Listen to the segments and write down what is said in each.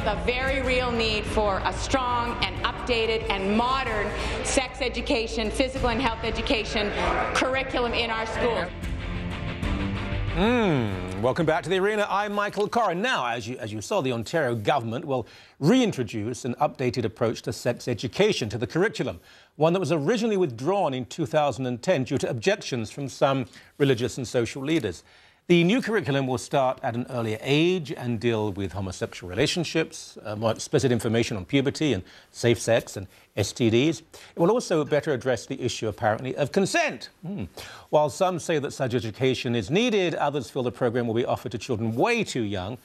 a very real need for a strong and updated and modern sex education, physical and health education curriculum in our schools. Welcome back to the arena. I'm Michael Coren. Now, as you saw, the Ontario government will reintroduce an updated approach to sex education to the curriculum, one that was originally withdrawn in 2010 due to objections from some religious and social leaders. The new curriculum will start at an earlier age and deal with homosexual relationships, more explicit information on puberty and safe sex and STDs. It will also better address the issue, apparently, of consent. While some say that such education is needed, others feel the program will be offered to children way too young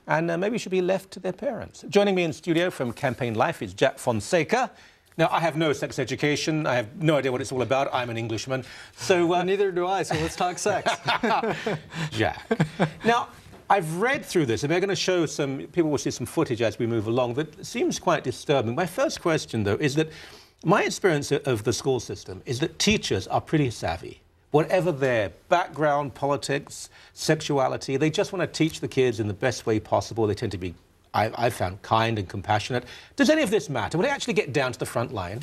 and maybe should be left to their parents. Joining me in studio from Campaign Life is Jack Fonseca. Now, I have no sex education. I have no idea what it's all about. I'm an Englishman. So neither do I, so let's talk sex. Jack. Now, I've read through this, and we're going to show people will see some footage as we move along that seems quite disturbing. My first question, though, is that my experience of the school system is that teachers are pretty savvy. Whatever their background, politics, sexuality, they just want to teach the kids in the best way possible. They tend to be, I've found, kind and compassionate. Does any of this matter? Will it actually get down to the front line?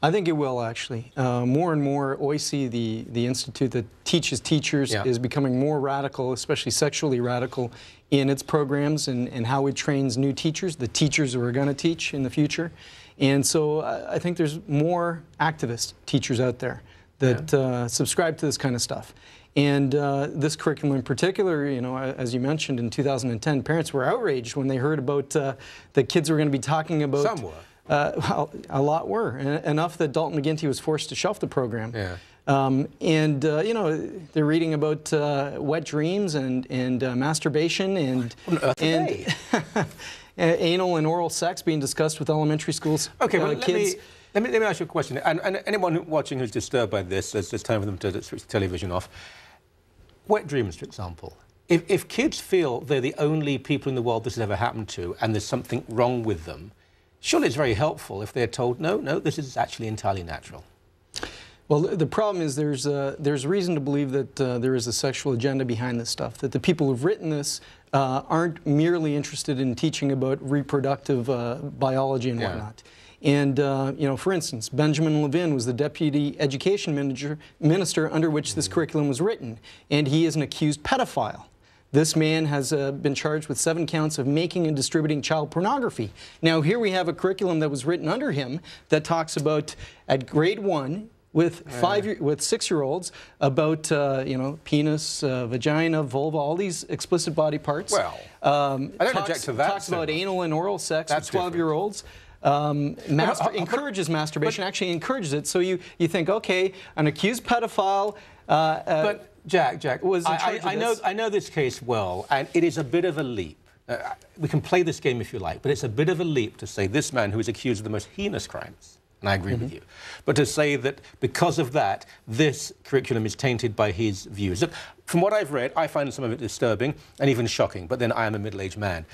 I think it will, actually. More and more, OIC, the institute that teaches teachers, is becoming more radical, especially sexually radical, in its programs and how it trains new teachers, the teachers who are going to teach in the future. And so I think there's more activist teachers out there that subscribe to this kind of stuff. And this curriculum in particular, you know, as you mentioned, in 2010, parents were outraged when they heard about the kids were going to be talking about. Some were. Well, a lot were. Enough that Dalton McGuinty was forced to shelf the program. Yeah. You know, they're reading about wet dreams and masturbation and anal and oral sex being discussed with elementary schools. Okay, well, kids. Let me ask you a question. And anyone watching who's disturbed by this, there's time for them to switch the television off. Wet dreams, for example. If kids feel they're the only people in the world this has ever happened to and there's something wrong with them, surely it's very helpful if they're told, no, this is actually entirely natural. Well, the problem is there's reason to believe that there is a sexual agenda behind this stuff, that the people who've written this aren't merely interested in teaching about reproductive biology and whatnot. And, you know, for instance, Benjamin Levin was the deputy education minister under which this curriculum was written, and he is an accused pedophile. This man has been charged with 7 counts of making and distributing child pornography. Now, here we have a curriculum that was written under him that talks about, at grade 1, with 6-year-olds, about, you know, penis, vagina, vulva, all these explicit body parts. Well, I don't object to that. Talks about anal and oral sex with 12-year-olds. Encourages masturbation, actually encourages it. So you think, okay, an accused pedophile. But Jack, was in charge of this. I know this case well, and it is a bit of a leap. We can play this game if you like, but it's a bit of a leap to say this man who is accused of the most heinous crimes, and I agree with you, but to say that because of that, this curriculum is tainted by his views. Look, from what I've read, I find some of it disturbing and even shocking, but then I am a middle-aged man.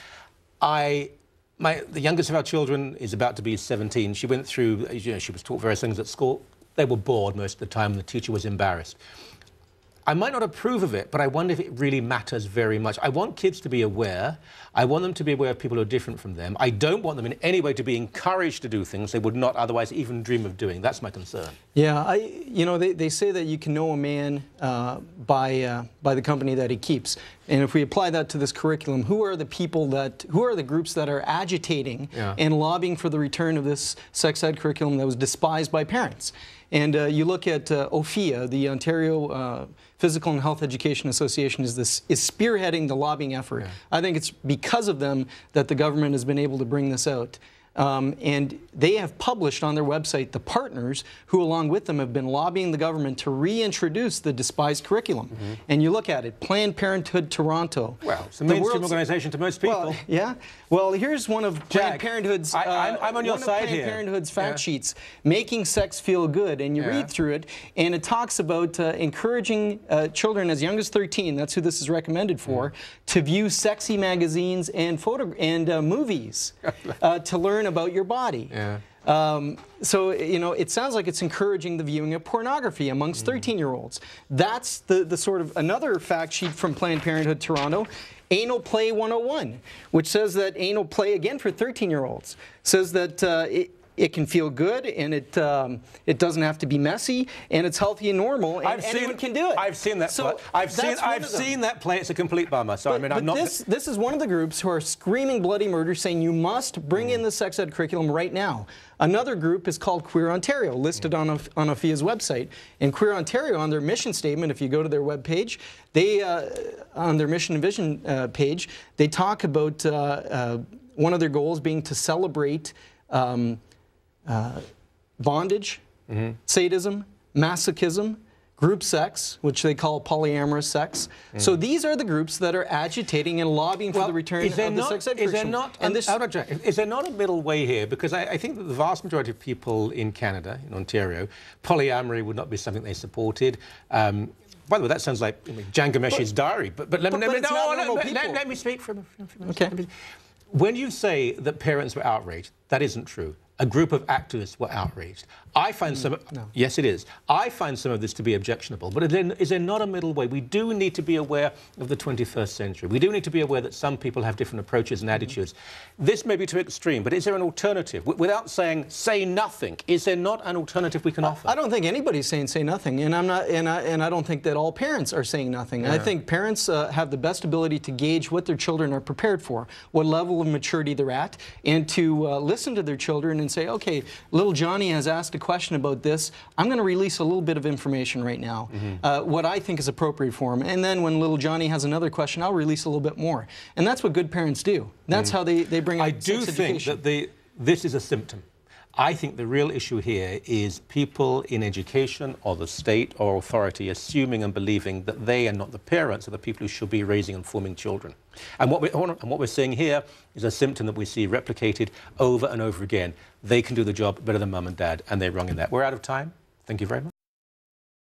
The youngest of our children is about to be 17. She went through, you know, she was taught various things at school. They were bored most of the time, and the teacher was embarrassed. I might not approve of it, but I wonder if it really matters very much. I want kids to be aware. I want them to be aware of people who are different from them. I don't want them in any way to be encouraged to do things they would not otherwise even dream of doing. That's my concern. Yeah, you know, they say that you can know a man by the company that he keeps. And if we apply that to this curriculum, who are the groups that are agitating and lobbying for the return of this sex ed curriculum that was despised by parents? And you look at OFEA, the Ontario Physical and Health Education Association, is spearheading the lobbying effort. I think it's because of them that the government has been able to bring this out. And they have published on their website the partners who, along with them, have been lobbying the government to reintroduce the despised curriculum. And you look at it, Planned Parenthood Toronto. Well, it's a mainstream organization to most people. Well, yeah. Well, here's one of Planned Parenthood's. I'm on your side here. Planned Parenthood's fact sheets, Making Sex Feel Good, and you read through it, and it talks about encouraging children as young as 13. That's who this is recommended for, to view sexy magazines and movies to learn about your body. So, you know, it sounds like it's encouraging the viewing of pornography amongst 13-year-olds. That's the sort of another fact sheet from Planned Parenthood Toronto. Anal Play 101, which says that anal play, again for 13-year-olds, says that it can feel good, and it doesn't have to be messy, and it's healthy and normal, and anyone can do it. I've seen that. So I've seen that play. It's a complete bummer. So but, I'm not. This is one of the groups who are screaming bloody murder, saying you must bring in the sex ed curriculum right now. Another group is called Queer Ontario, listed on OFIA's website. And Queer Ontario, on their mission statement, if you go to their webpage, they on their mission and vision page, they talk about one of their goals being to celebrate bondage, sadism, masochism, group sex, which they call polyamorous sex. So these are the groups that are agitating and lobbying for the return of the sex ed curriculum. Is there not a middle way here? Because I think that the vast majority of people in Canada, in Ontario, polyamory would not be something they supported. By the way, that sounds like Jangamesh's diary. But let me speak for a minute. Okay. When you say that parents were outraged, that isn't true. A group of activists were outraged. I find yes, it is. I find some of this to be objectionable. But is there not a middle way? We do need to be aware of the 21st century. We do need to be aware that some people have different approaches and attitudes. This may be too extreme, but is there an alternative? Without saying say nothing, is there not an alternative we can offer? I don't think anybody's saying say nothing, and I don't think that all parents are saying nothing. Yeah. I think parents have the best ability to gauge what their children are prepared for, what level of maturity they're at, and to listen to their children and say, okay, little Johnny has asked a question about this. I'm going to release a little bit of information right now, what I think is appropriate for him. And then when little Johnny has another question, I'll release a little bit more. And that's what good parents do. That's how they bring up sex education. I do think that this is a symptom. I think the real issue here is people in education or the state or authority assuming and believing that they and not the parents are the people who should be raising and forming children. And what we're seeing here is a symptom that we see replicated over and over again. They can do the job better than mum and dad, and they're wrong in that. We're out of time. Thank you very much.